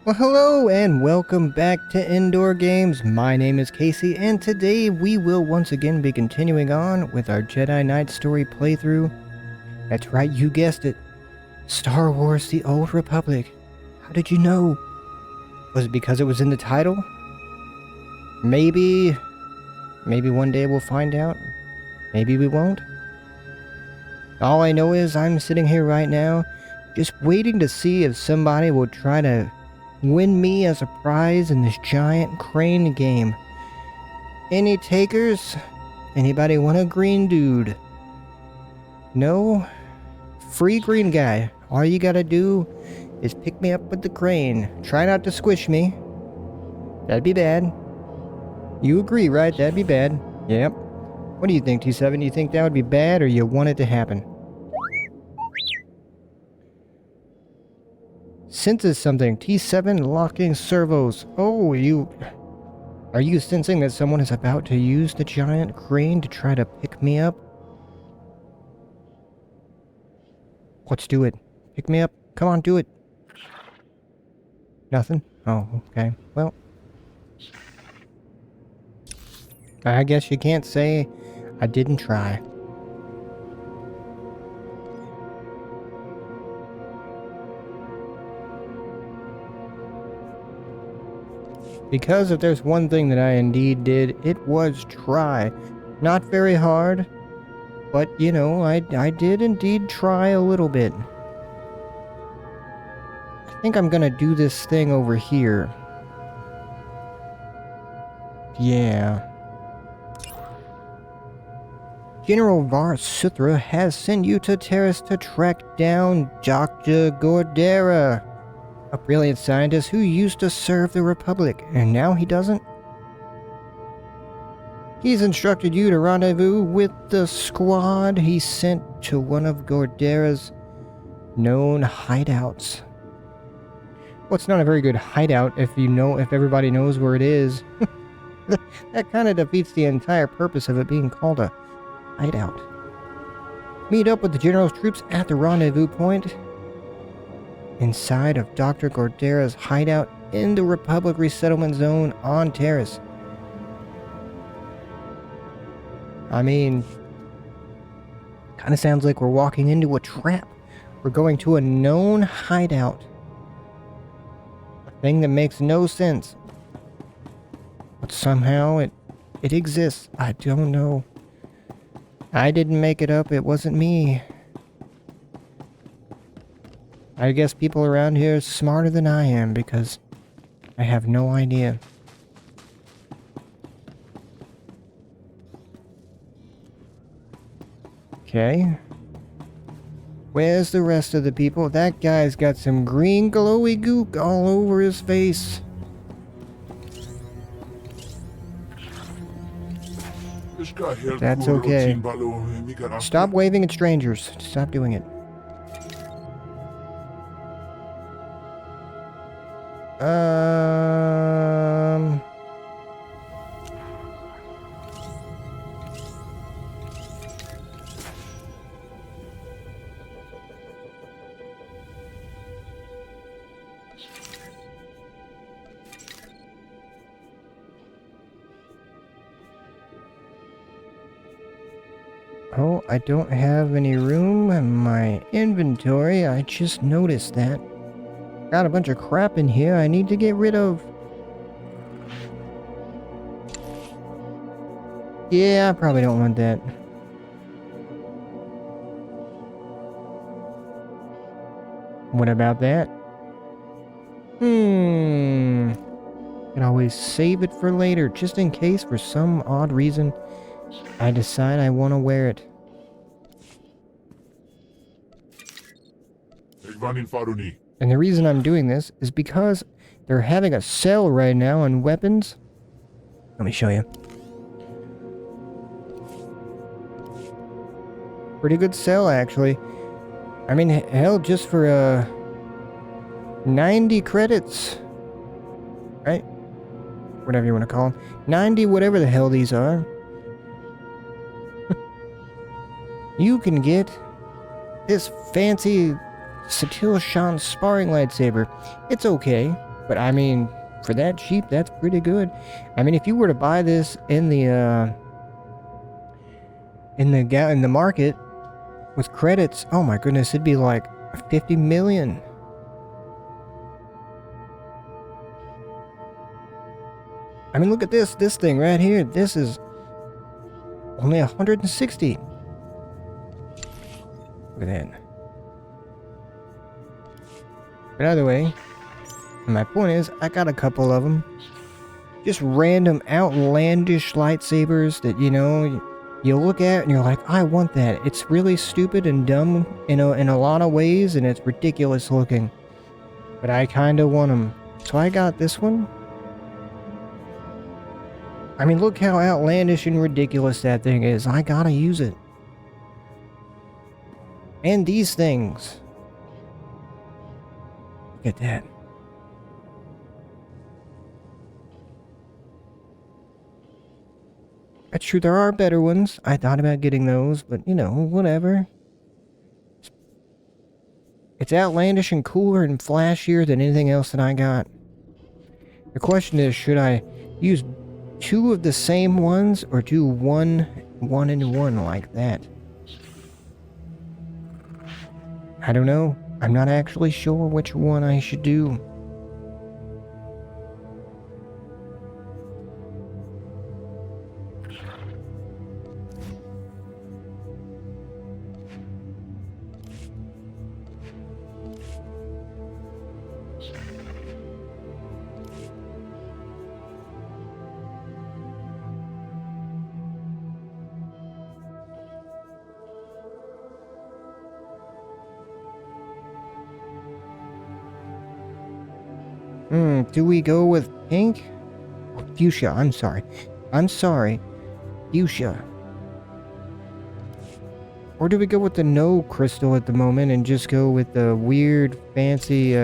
Well, hello and welcome back to Indoor Games. My name is Casey, and today we will once again be continuing on with our Jedi Knight story playthrough. That's right, you guessed it. Star Wars: The Old Republic. How did you know? Was it because it was in the title? Maybe one day we'll find out. Maybe we won't. All I know is I'm sitting here right now, just waiting to see if somebody will try to win me as a prize in this giant crane game. Any takers? Anybody want a green dude? No? Free green guy. All you gotta do is pick me up with the crane. Try not to squish me. That'd be bad. You agree, right? That'd be bad. Yep. What do you think, T7? Do you think that would be bad, or you want it to happen? Senses something. T7 locking servos. Oh, Are you sensing that someone is about to use the giant crane to try to pick me up? Let's do it. Pick me up. Come on, do it. Nothing? Oh, okay. Well, I guess you can't say I didn't try. Because if there's one thing that I indeed did, it was try. Not very hard, but you know, I did indeed try a little bit. I think I'm gonna do this thing over here. Yeah. General Var Sutra has sent you to Terrace to track down Dr. Gordera, a brilliant scientist who used to serve the Republic, and now he doesn't. He's instructed you to rendezvous with the squad he sent to one of Gordera's known hideouts. Well, it's not a very good hideout if everybody knows where it is. That kind of defeats the entire purpose of it being called a hideout. Meet up with the General's troops at the rendezvous point inside of Dr. Gordera's hideout in the Republic Resettlement Zone on Terrace. I mean, kind of sounds like we're walking into a trap. We're going to a known hideout. A thing that makes no sense. But somehow it exists. I don't know. I didn't make it up. It wasn't me. I guess people around here are smarter than I am because I have no idea. Okay. Where's the rest of the people? That guy's got some green glowy gook all over his face. That's okay. Stop waving at strangers. Stop doing it. Oh, I don't have any room in my inventory. I just noticed that. Got a bunch of crap in here I need to get rid of. Yeah, I probably don't want that. What about that? Can always save it for later, just in case for some odd reason I decide I want to wear it. And the reason I'm doing this is because they're having a sale right now on weapons. Let me show you. Pretty good sale, actually. I mean, hell, just for 90 credits. Right? Whatever you want to call them. 90 whatever the hell these are. You can get this fancy Sentinel sparring lightsaber. It's okay. But I mean, for that cheap, that's pretty good. I mean, if you were to buy this in the in the market with credits, oh my goodness, it'd be like 50 million. I mean, look at this thing right here. This is only 160. Look at that. But either way, my point is, I got a couple of them. Just random outlandish lightsabers that, you know, you look at and you're like, I want that. It's really stupid and dumb in a lot of ways, and it's ridiculous looking. But I kind of want them. So I got this one. I mean, look how outlandish and ridiculous that thing is. I gotta use it. And these things. Look at that. That's true, there are better ones. I thought about getting those, but you know, whatever. It's outlandish and cooler and flashier than anything else that I got. The question is, should I use two of the same ones or do one and one like that? I don't know. I'm not actually sure which one I should do. Do we go with pink? Fuchsia, I'm sorry. Fuchsia. Or do we go with the no crystal at the moment and just go with the weird, fancy,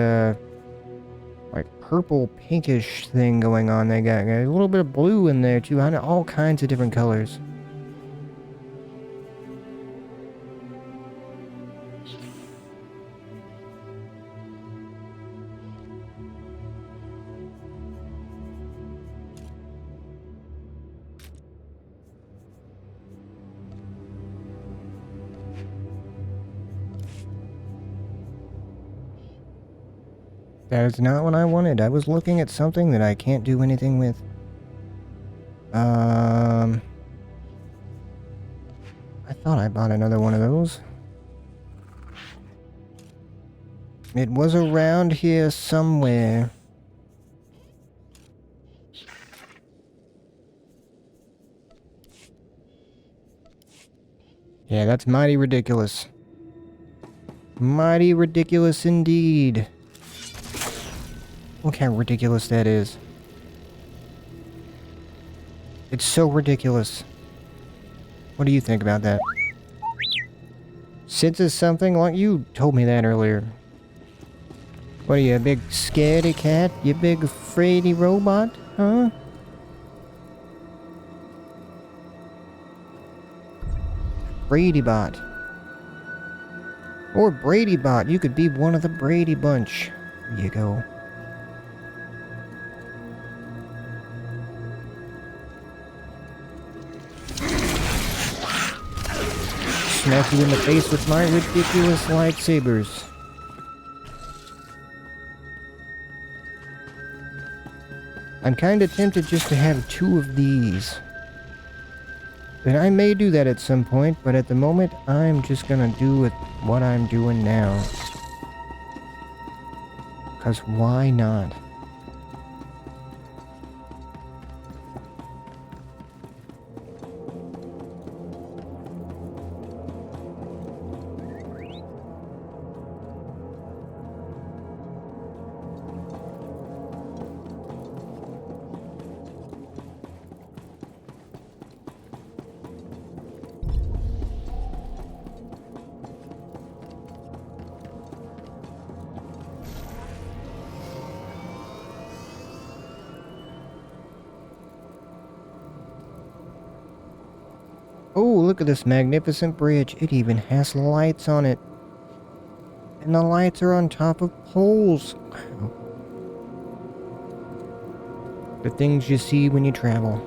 like purple, pinkish thing going on they got? A little bit of blue in there too. I know all kinds of different colors. That is not what I wanted. I was looking at something that I can't do anything with. I thought I bought another one of those. It was around here somewhere. Yeah, that's mighty ridiculous. Mighty ridiculous indeed. Look how ridiculous that is. It's so ridiculous. What do you think about that? Senses something like you told me that earlier. What are you, a big scaredy cat? You big fraidy robot? Huh? Brady bot. Or Brady bot. You could be one of the Brady bunch. There you go. Smack you in the face with my ridiculous lightsabers. I'm kinda tempted just to have two of these. And I may do that at some point, but at the moment, I'm just gonna do with what I'm doing now. 'Cause why not? Oh, look at this magnificent bridge. It even has lights on it. And the lights are on top of poles. Wow. The things you see when you travel.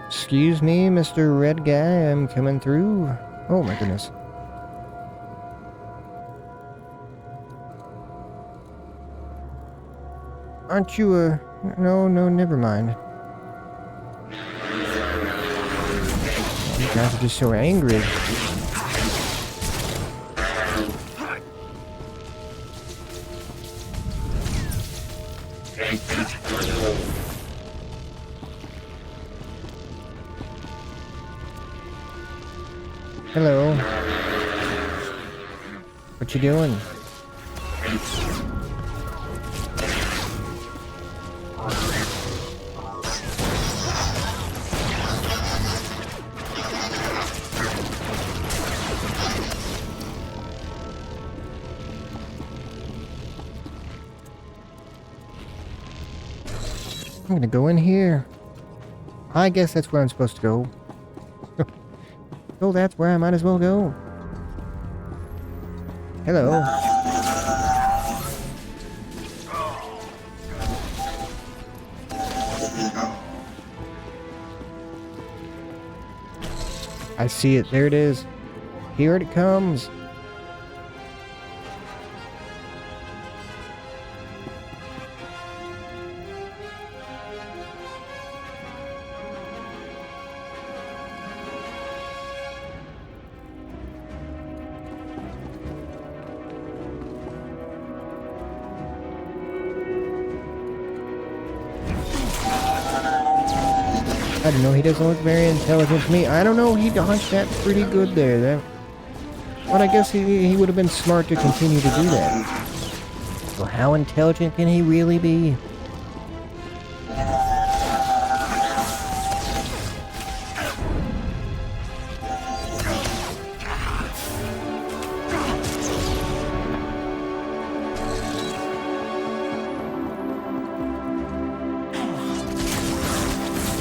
Excuse me, Mr. Red Guy, I'm coming through. Oh my goodness. Aren't you no, never mind. You guys are just so angry. Hello. What you doing? I'm gonna go in here. I guess that's where I'm supposed to go. So that's where I might as well go. Hello. I see it. There it is. Here it comes. I don't know, he doesn't look very intelligent to me. I don't know, he dodged that pretty good there. But I guess he would have been smart to continue to do that. So how intelligent can he really be?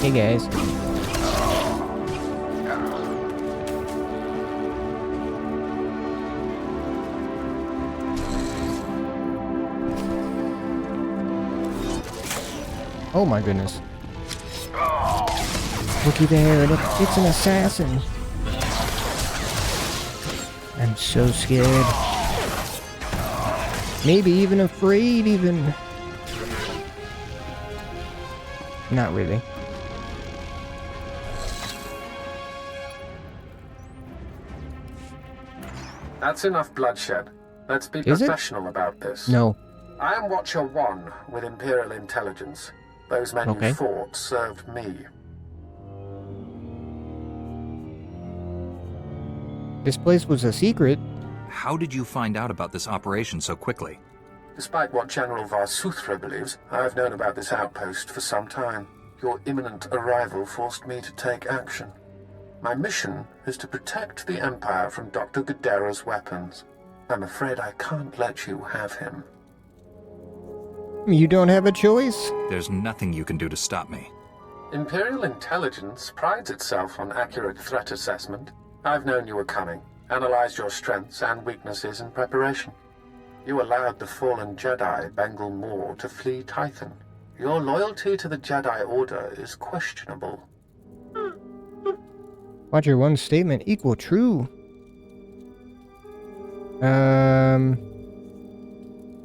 Hey guys. Oh my goodness. Looky there, it's an assassin. I'm so scared. Maybe even afraid even. Not really. That's enough bloodshed. Let's be professional about this. No. I am Watcher 1 with Imperial Intelligence. Those men who fought served me. This place was a secret. How did you find out about this operation so quickly? Despite what General Varsuthra believes, I have known about this outpost for some time. Your imminent arrival forced me to take action. My mission is to protect the Empire from Dr. Gadera's weapons. I'm afraid I can't let you have him. You don't have a choice? There's nothing you can do to stop me. Imperial Intelligence prides itself on accurate threat assessment. I've known you were coming, analyzed your strengths and weaknesses in preparation. You allowed the fallen Jedi Bengal Moore to flee Tython. Your loyalty to the Jedi Order is questionable. Watch your one statement equal true.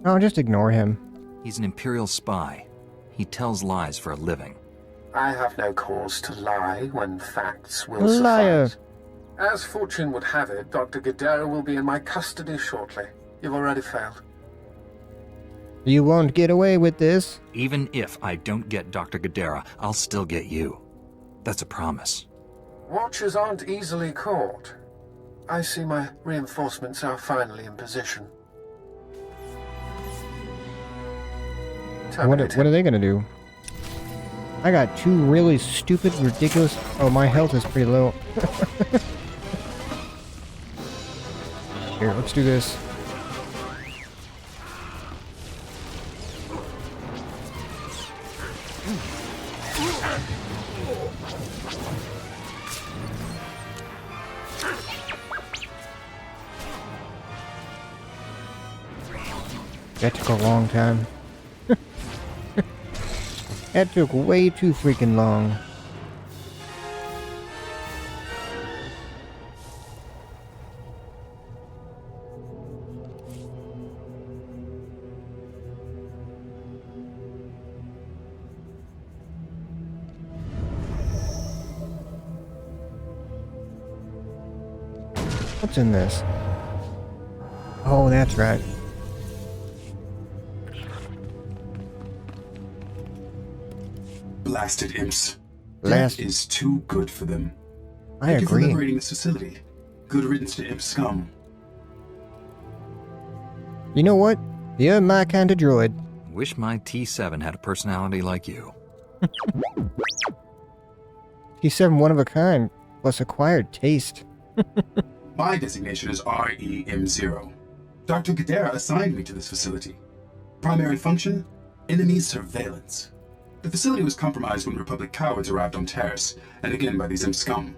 I'll just ignore him. He's an Imperial spy. He tells lies for a living. I have no cause to lie when facts will Liar. suffice. As fortune would have it, Dr. Gadera will be in my custody shortly. You've already failed. You won't get away with this. Even if I don't get Dr. Gadera, I'll still get you. That's a promise. Watchers aren't easily caught. I see my reinforcements are finally in position. What are they gonna do? I got two really stupid, ridiculous... Oh, my health is pretty low. Here, let's do this. That took a long time. That took way too freaking long. What's in this? Oh, that's right. Blasted imps. Blast- Death is too good for them. I Thank you for agree. liberating this facility. Good riddance to imp scum. You know what? You're my kind of droid. Wish my T7 had a personality like you. T7 one of a kind, plus acquired taste. My designation is REM0. Dr. Gadara assigned me to this facility. Primary function? Enemy surveillance. The facility was compromised when Republic cowards arrived on Terrace, and again by these imp scum.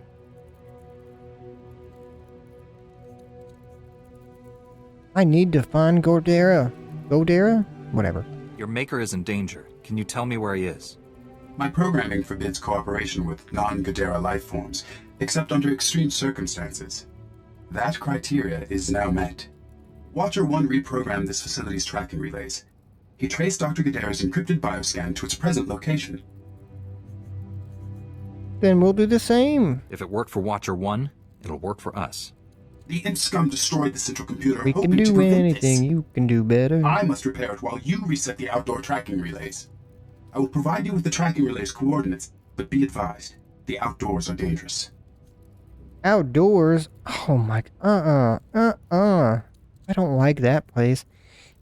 I need to find Godera. Godera? Whatever. Your maker is in danger. Can you tell me where he is? My programming forbids cooperation with non-Gadara life forms, except under extreme circumstances. That criteria is now met. Watcher 1 reprogrammed this facility's tracking relays. He traced Dr. Gadara's encrypted bioscan to its present location. Then we'll do the same. If it worked for Watcher 1, it'll work for us. The imp scum destroyed the central computer, We can hoping to do prevent anything. this. You can do better. I must repair it while you reset the outdoor tracking relays. I will provide you with the tracking relays coordinates, but be advised, the outdoors are dangerous. Outdoors? Oh my... I don't like that place.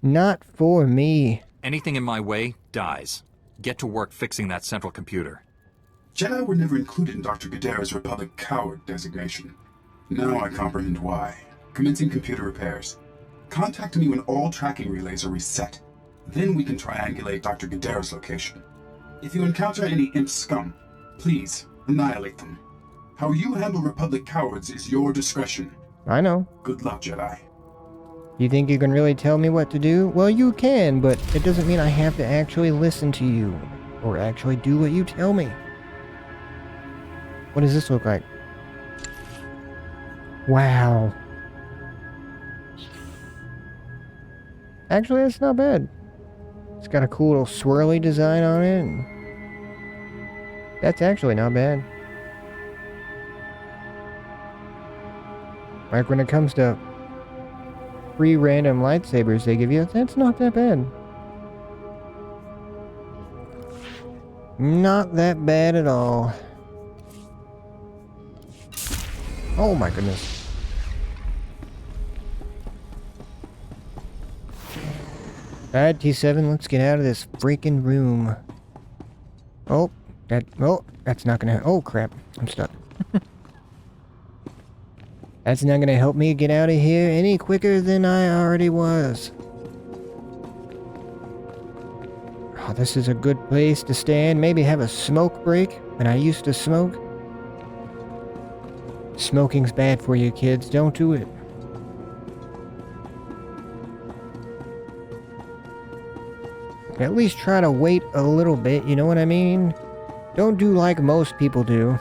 Not for me. Anything in my way dies. Get to work fixing that central computer. Jedi were never included in Dr. Gadara's Republic Coward designation. Now I comprehend why. Commencing computer repairs. Contact me when all tracking relays are reset. Then we can triangulate Dr. Gadara's location. If you encounter any imp scum, please annihilate them. How you handle Republic cowards is your discretion. I know. Good luck, Jedi. You think you can really tell me what to do? Well, you can, but it doesn't mean I have to actually listen to you. Or actually do what you tell me. What does this look like? Wow. Actually, that's not bad. It's got a cool little swirly design on it. And that's actually not bad. Like when it comes to free random lightsabers they give you, that's not that bad. Not that bad at all. Oh my goodness. Alright, T7, let's get out of this freaking room. Oh, that's not gonna... Oh, crap. I'm stuck. That's not gonna help me get out of here any quicker than I already was. Oh, this is a good place to stand. Maybe have a smoke break when I used to smoke. Smoking's bad for you, kids. Don't do it. At least try to wait a little bit, you know what I mean? Don't do like most people do.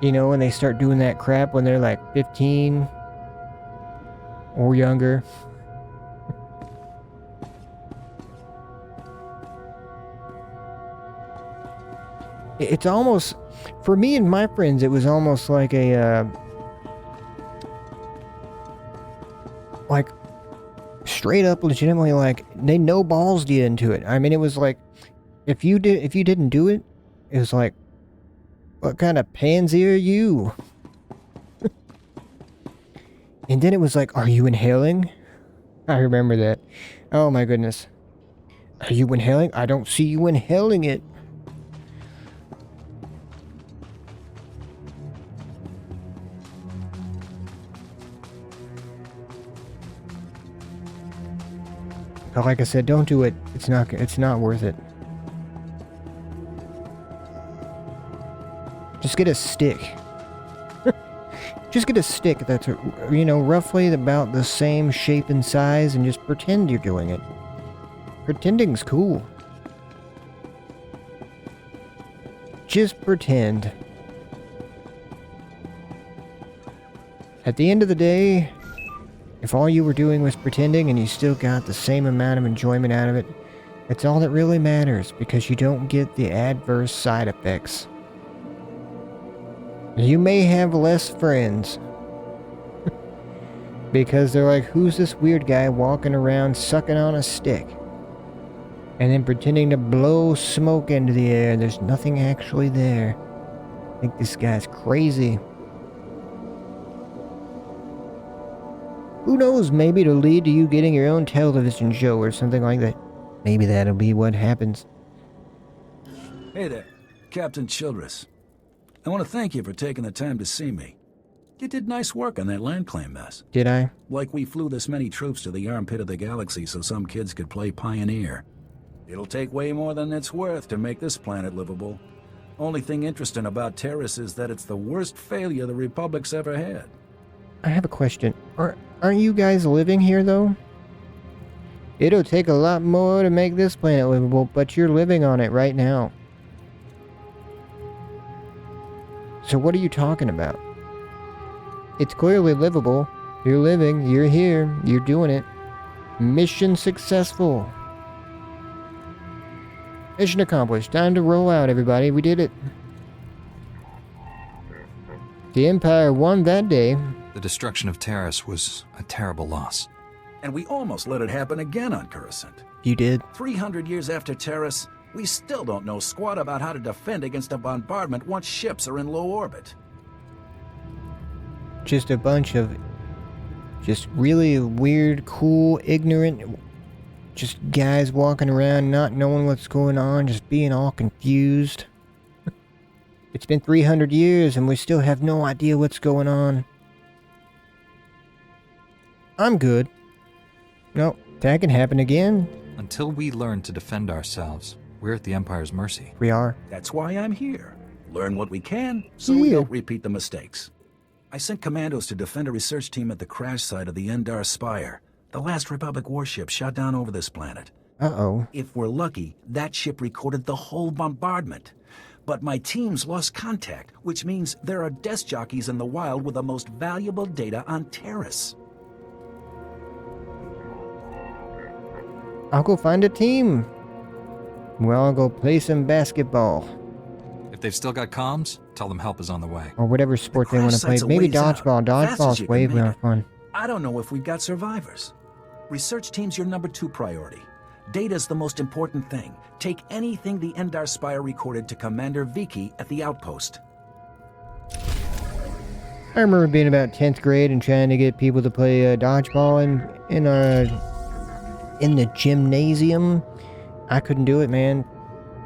You know, when they start doing that crap when they're like 15 or younger. It's almost, for me and my friends, it was almost like a, like, straight up, legitimately, like, they no balls you into it. I mean, it was like, if you didn't do it, it was like, what kind of pansy are you? And then it was like, are you inhaling? I remember that. Oh my goodness. Are you inhaling? I don't see you inhaling it. But like I said, don't do it. It's not worth it. Just get a stick. Just get a stick that's, you know, roughly about the same shape and size and just pretend you're doing it. Pretending's cool. Just pretend. At the end of the day, if all you were doing was pretending and you still got the same amount of enjoyment out of it, it's all that really matters because you don't get the adverse side effects. You may have less friends. Because they're like, who's this weird guy walking around sucking on a stick? And then pretending to blow smoke into the air. There's nothing actually there. I think this guy's crazy. Who knows, maybe it'll lead to you getting your own television show or something like that. Maybe that'll be what happens. Hey there, Captain Childress. I want to thank you for taking the time to see me. You did nice work on that land claim mess. Did I? Like we flew this many troops to the armpit of the galaxy so some kids could play pioneer. It'll take way more than it's worth to make this planet livable. Only thing interesting about Terrace is that it's the worst failure the Republic's ever had. I have a question. Aren't you guys living here, though? It'll take a lot more to make this planet livable, but you're living on it right now. So what are you talking about? It's clearly livable. You're living, you're here, you're doing it. Mission successful. Mission accomplished. Time to roll out, everybody. We did it. The Empire won that day. The destruction of Terrace was a terrible loss. And we almost let it happen again on Coruscant. You did. 300 years after Terrace, we still don't know squat about how to defend against a bombardment once ships are in low orbit. Just a bunch of just really weird, cool, ignorant, just guys walking around not knowing what's going on, just being all confused. It's been 300 years and we still have no idea what's going on. I'm good. No, that can happen again. Until we learn to defend ourselves, we're at the Empire's mercy. We are. That's why I'm here. Learn what we can, so we don't repeat the mistakes. I sent commandos to defend a research team at the crash site of the Endar Spire, the last Republic warship shot down over this planet. Uh-oh. If we're lucky, that ship recorded the whole bombardment. But my teams lost contact, which means there are desk jockeys in the wild with the most valuable data on Terrace. I'll go find a team. Well, I'll go play some basketball. If they've still got comms, tell them help is on the way. Or whatever sport they want to play. Maybe dodgeball. Dodgeball's way more fun. I don't know if we've got survivors. Research team's your number 2 priority. Data's the most important thing. Take anything the Endar Spire recorded to Commander Viki at the outpost. I remember being about 10th grade and trying to get people to play dodgeball in the gymnasium. I couldn't do it, man.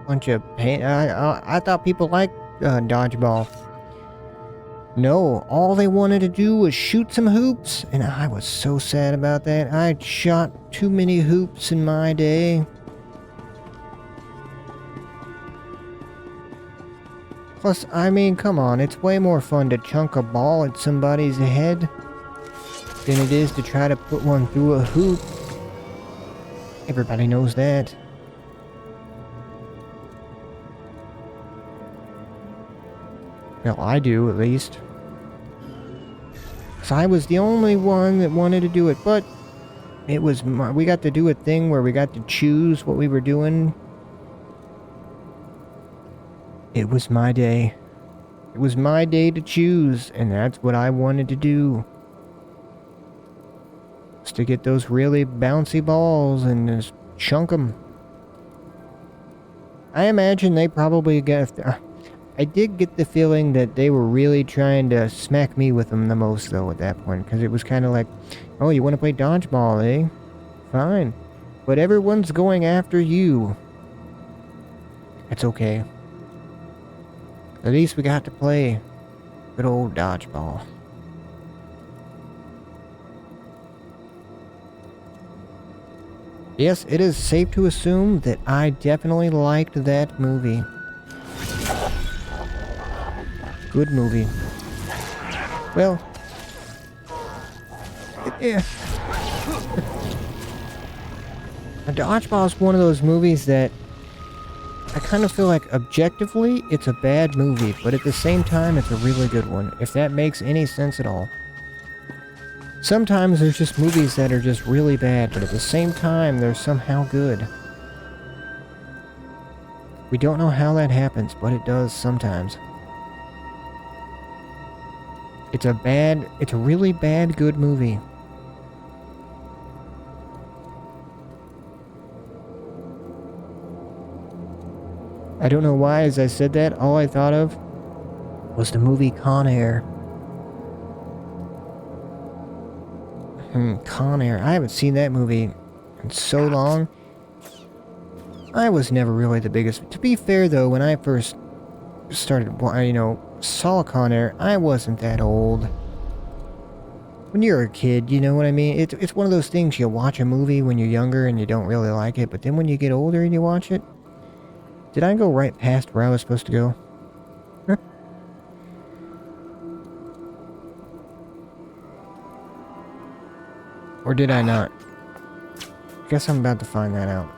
Bunch of pain. I thought people liked dodgeball. No, all they wanted to do was shoot some hoops, and I was so sad about that. I shot too many hoops in my day. Plus, I mean, come on, it's way more fun to chunk a ball at somebody's head than it is to try to put one through a hoop. Everybody knows that. Well, I do, at least. So I was the only one that wanted to do it, but it was we got to do a thing where we got to choose what we were doing. It was my day. It was my day to choose, and that's what I wanted to do. Was to get those really bouncy balls and just chunk them. I imagine they probably got... I did get the feeling that they were really trying to smack me with them the most, though, at that point. Because it was kind of like, oh, you want to play dodgeball, eh? Fine. But everyone's going after you. It's okay. At least we got to play good old dodgeball. Yes, it is safe to assume that I definitely liked that movie. good movie. Well, yeah. Dodgeball is one of those movies that I kind of feel like objectively it's a bad movie, but at the same time it's a really good one, if that makes any sense at all. Sometimes there's just movies that are just really bad, but at the same time they're somehow good. We don't know how that happens, but it does sometimes. It's a really bad good movie. I don't know why, as I said that, all I thought of was the movie Con Air. Con Air. I haven't seen that movie in so long. I was never really the biggest... To be fair, though, when I first started, saw Con Air, I wasn't that old. When you're a kid, you know what I mean? It's one of those things, you watch a movie when you're younger and you don't really like it, but then when you get older and you watch it... Did I go right past where I was supposed to go? Huh? Or did I not? Guess I'm about to find that out.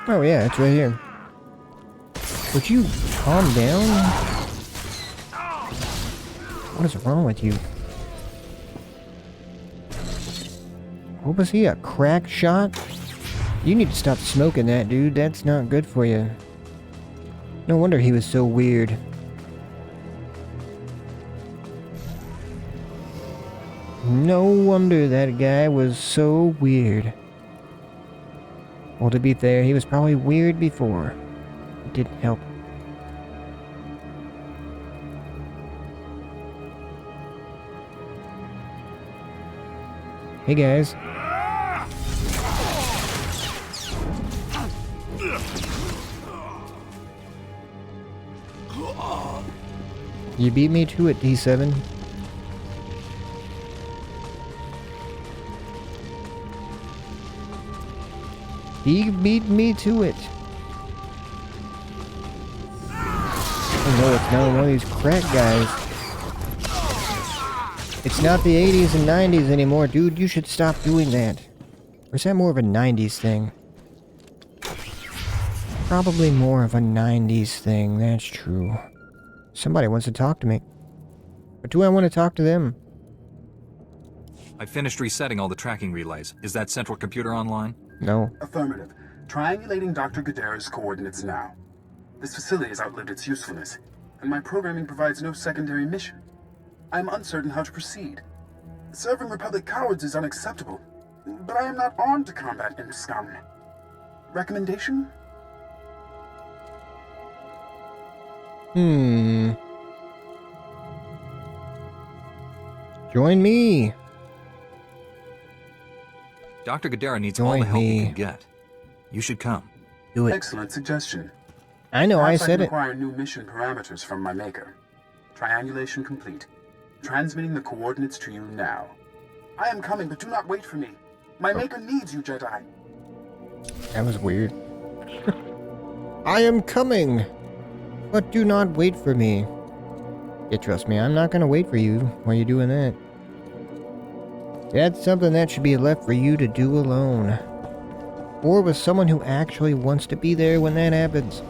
Oh yeah, it's right here. Would you calm down? What is wrong with you? What was he, a crack shot? You need to stop smoking that, dude. That's not good for you. No wonder he was so weird. No wonder that guy was so weird. Well, to be fair, he was probably weird before. It didn't help. Hey guys. You beat me to it, D7. He beat me to it. Oh no, it's not one of these crack guys. It's not the 80s and 90s anymore, dude. You should stop doing that. Or is that more of a 90s thing? Probably more of a 90s thing, that's true. Somebody wants to talk to me. But do I want to talk to them? I finished resetting all the tracking relays. Is that central computer online? No. Affirmative. Triangulating Dr. Gadera's coordinates now. This facility has outlived its usefulness, and my programming provides no secondary mission. I am uncertain how to proceed. Serving Republic cowards is unacceptable, but I am not armed to combat imp scum. Recommendation? Join me. Dr. Gadera needs all the help he can get. You should come. Do it. Excellent suggestion. I know, I Perhaps said can it. acquire new mission parameters from my maker. Triangulation complete. Transmitting the coordinates to you now. I am coming, but do not wait for me. My maker needs you, Jedi. That was weird. I am coming, but do not wait for me. Yeah, trust me, I'm not gonna wait for you while you're doing that. That's something that should be left for you to do alone. Or with someone who actually wants to be there when that happens.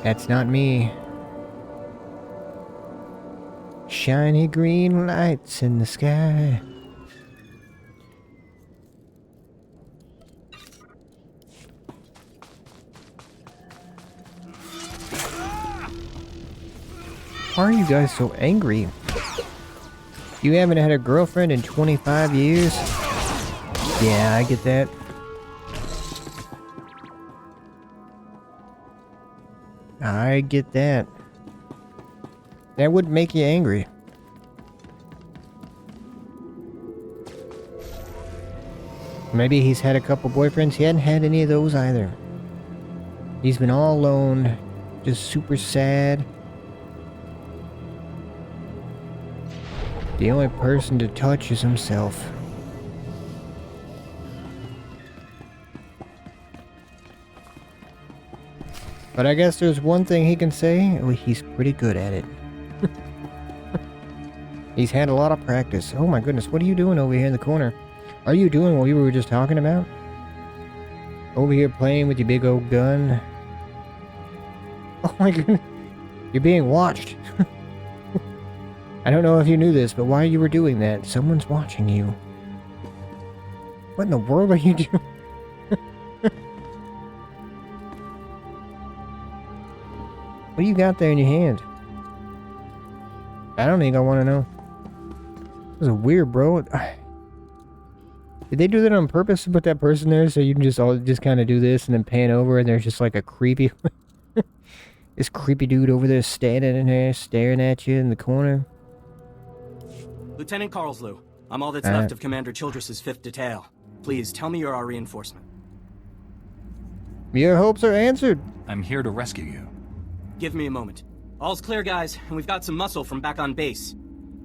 That's not me. Shiny green lights in the sky. Why are you guys so angry? You haven't had a girlfriend in 25 years? Yeah, I get that. I get that. That would make you angry. Maybe he's had a couple boyfriends. He hadn't had any of those either. He's been all alone, just super sad. The only person to touch is himself. But I guess there's one thing he can say. Well, he's pretty good at it. He's had a lot of practice. Oh my goodness, what are you doing over here in the corner? Are you doing what we were just talking about? Over here playing with your big old gun? Oh my goodness. You're being watched. I don't know if you knew this, but while you were doing that, someone's watching you. What in the world are you doing? What do you got there in your hand? I don't think I want to know. This is weird, bro. Did they do that on purpose to put that person there so you can just kind of do this and then pan over and there's just like a creepy... this creepy dude over there standing in there staring at you in the corner? Lieutenant Carlslow, I'm all that's left of Commander Childress's 5th Detail. Please, tell me you're our reinforcement. Your hopes are answered. I'm here to rescue you. Give me a moment. All's clear, guys, and we've got some muscle from back on base.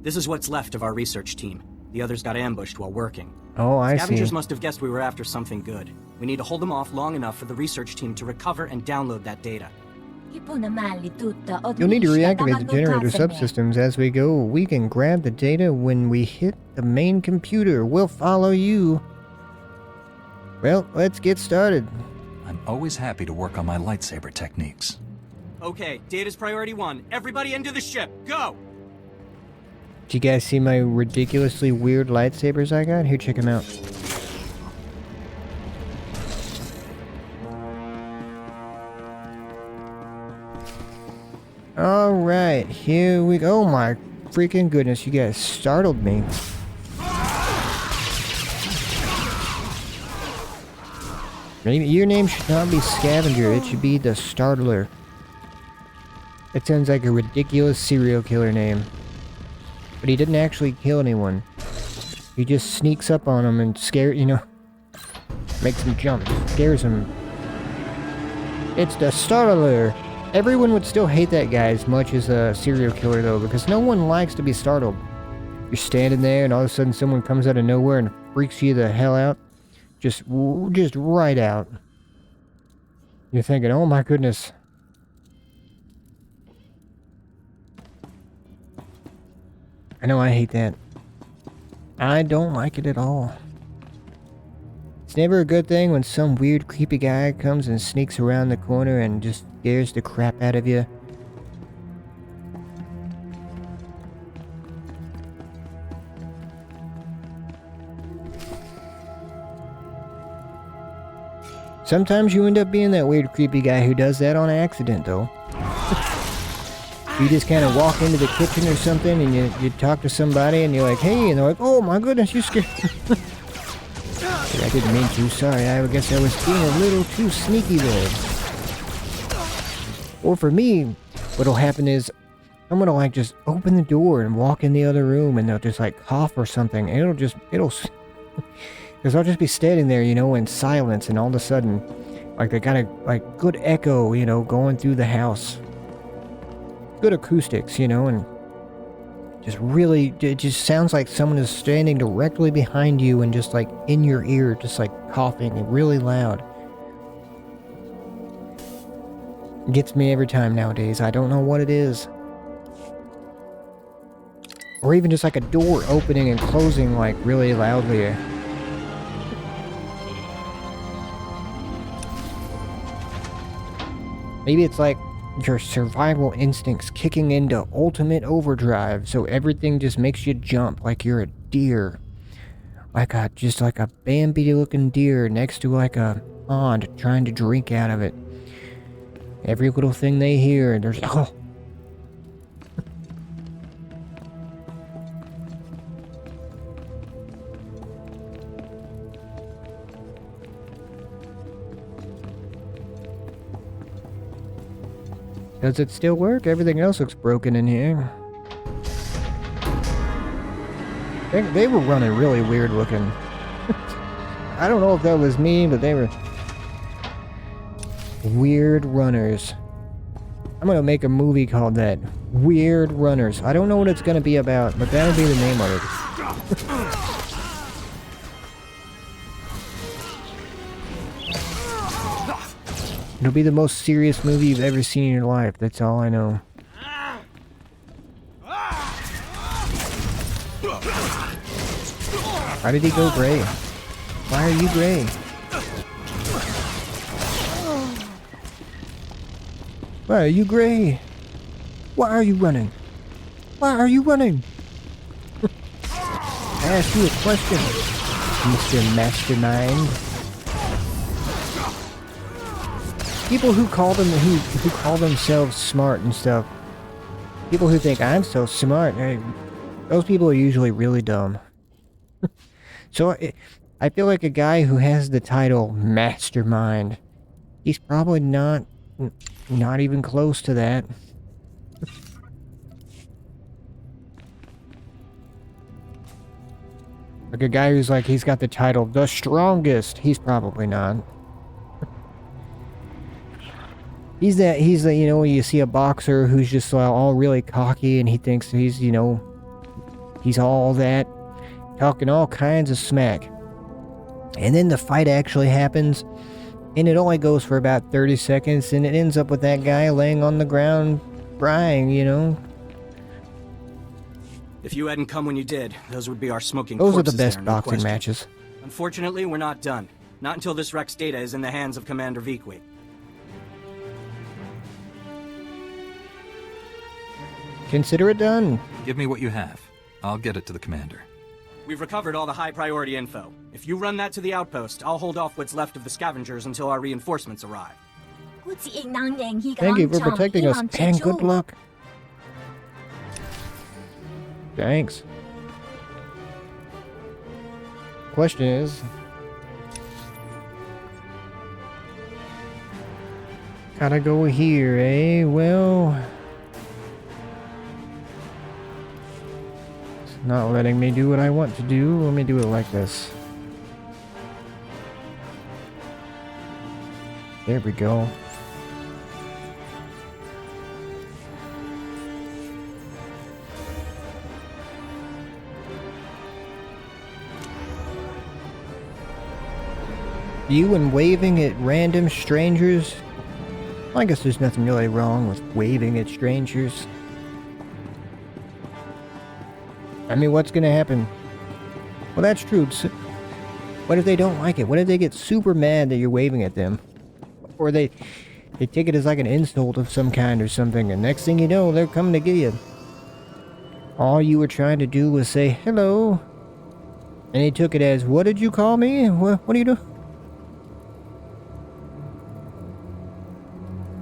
This is what's left of our research team. The others got ambushed while working. Oh, I see. Scavengers must have guessed we were after something good. We need to hold them off long enough for the research team to recover and download that data. You'll need to reactivate the generator subsystems as we go. We can grab the data when we hit the main computer. We'll follow you. Well, let's get started. I'm always happy to work on my lightsaber techniques. Okay, data's priority 1. Everybody into the ship. Go! Do you guys see my ridiculously weird lightsabers I got? Here, check them out. Alright, here we go. Oh my freaking goodness, you guys startled me. Maybe your name should not be Scavenger, it should be the Startler. That sounds like a ridiculous serial killer name. But he didn't actually kill anyone. He just sneaks up on them and makes them jump, scares them. It's the Startler! Everyone would still hate that guy as much as a serial killer though, because no one likes to be startled. You're standing there and all of a sudden someone comes out of nowhere and freaks you the hell out. Just right out. You're thinking, oh my goodness. I know I hate that. I don't like it at all. It's never a good thing when some weird creepy guy comes and sneaks around the corner and just scares the crap out of you. Sometimes you end up being that weird creepy guy who does that on accident though. You just kind of walk into the kitchen or something and you talk to somebody and you're like, hey, and they're like, oh my goodness, you scared me. I didn't mean to, sorry, I guess I was being a little too sneaky there. Or for me, what'll happen is, I'm gonna like just open the door and walk in the other room and they'll just like cough or something and it'll, because I'll just be standing there, in silence and all of a sudden, like they got a like good echo, going through the house. Good acoustics, and just really, it just sounds like someone is standing directly behind you and just like in your ear, just like coughing really loud. It gets me every time nowadays. I don't know what it is. Or even just like a door opening and closing like really loudly. Maybe it's like your survival instincts kicking into ultimate overdrive, so everything just makes you jump like you're a deer. Just like a Bambi-looking deer next to like a pond trying to drink out of it. Every little thing they hear, there's... Oh. Does it still work? Everything else looks broken in here. They were running really weird looking. I don't know if that was me, but they were weird runners. I'm gonna make a movie called that. Weird Runners. I don't know what it's gonna be about, but that'll be the name of it. It'll be the most serious movie you've ever seen in your life. That's all I know. Why did he go gray? Why are you gray? Why are you gray? Why are you running? Why are you running? I asked you a question, Mr. Mastermind. People who call themselves smart and stuff. People who think I'm so smart. Those people are usually really dumb. So I feel like a guy who has the title Mastermind, he's probably not even close to that. Like a guy who's like, he's got the title the strongest, he's probably not. He's the, you know, you see a boxer who's just all really cocky and he thinks he's, you know, he's all that, talking all kinds of smack. And then the fight actually happens, and it only goes for about 30 seconds, and it ends up with that guy laying on the ground, crying, you know. If you hadn't come when you did, those would be our smoking Those are corpses the best there, no boxing question. matches. Unfortunately, we're not done. Not until this Rex data is in the hands of Commander Vikwi. Consider it done. Give me what you have. I'll get it to the commander. We've recovered all the high-priority info. If you run that to the outpost, I'll hold off what's left of the scavengers until our reinforcements arrive. Thank you for protecting us, and good luck. Thanks. Question is, gotta go here, eh? Well, it's not letting me do what I want to do. Let me do it like this. There we go. You and waving at random strangers? I guess there's nothing really wrong with waving at strangers. I mean, what's gonna happen? Well, that's true. What if they don't like it? What if they get super mad that you're waving at them? Or they take it as like an insult of some kind or something, and next thing you know, they're coming to get you. All you were trying to do was say hello, and he took it as, what did you call me? What do you do?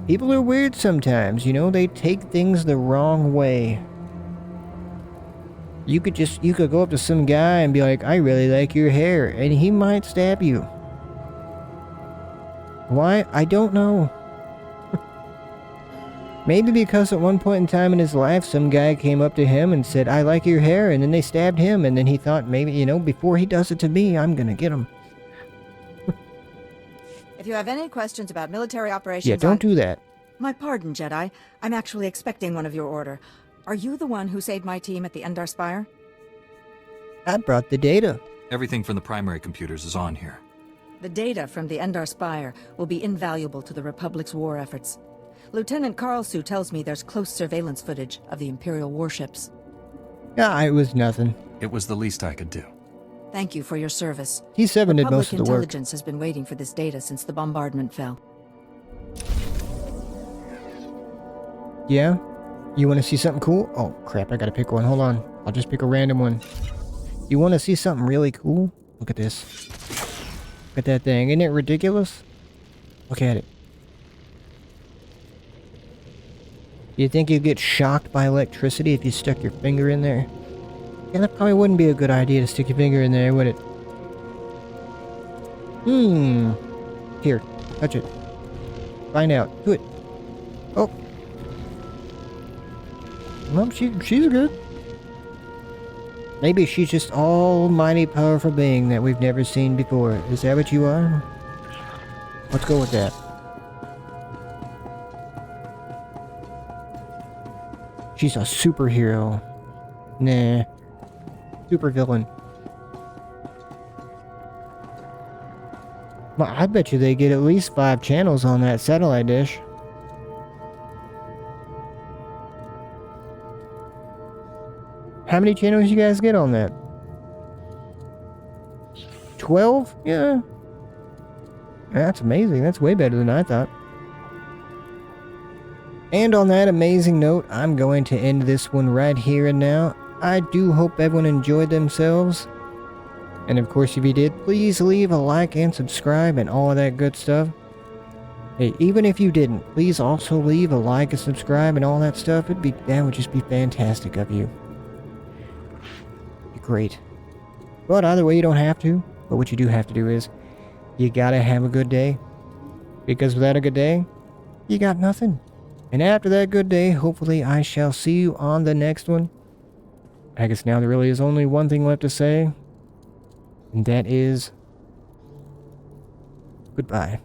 People are weird sometimes, you know, they take things the wrong way. You could go up to some guy and be like, I really like your hair, and he might stab you. Why? I don't know. Maybe because at one point in time in his life, some guy came up to him and said, I like your hair, and then they stabbed him, and then he thought, maybe, you know, before he does it to me, I'm gonna get him. If you have any questions about military operations... Yeah, don't do that. My pardon, Jedi. I'm actually expecting one of your order. Are you the one who saved my team at the Endar Spire? I brought the data. Everything from the primary computers is on here. The data from the Endar Spire will be invaluable to the Republic's war efforts. Lieutenant Karlsu tells me there's close surveillance footage of the Imperial warships. Ah, it was nothing. It was the least I could do. Thank you for your service. T7 did most Republic of the work. intelligence has been waiting for this data since the bombardment fell. Yeah? You want to see something cool? Oh, crap, I gotta pick one. Hold on. I'll just pick a random one. You want to see something really cool? Look at this. Look at that thing. Isn't it ridiculous? Look at it. You think you'd get shocked by electricity if you stuck your finger in there? Yeah, that probably wouldn't be a good idea to stick your finger in there, would it? Here, touch it. Find out. Do it. Oh. Well, she's good. Maybe she's just almighty powerful being that we've never seen before. Is that what you are? Let's go with that. She's a superhero. Nah. Super villain. Well, I bet you they get at least 5 channels on that satellite dish. How many channels you guys get on that? 12? Yeah. That's amazing. That's way better than I thought. And on that amazing note, I'm going to end this one right here and now. I do hope everyone enjoyed themselves. And of course, if you did, please leave a like and subscribe and all of that good stuff. Hey, even if you didn't, please also leave a like and subscribe and all that stuff. That would just be fantastic of you. Be great. But either way, you don't have to. But what you do have to do is, you gotta have a good day. Because without a good day, you got nothing. And after that good day, hopefully I shall see you on the next one. I guess now there really is only one thing left to say. And that is... goodbye.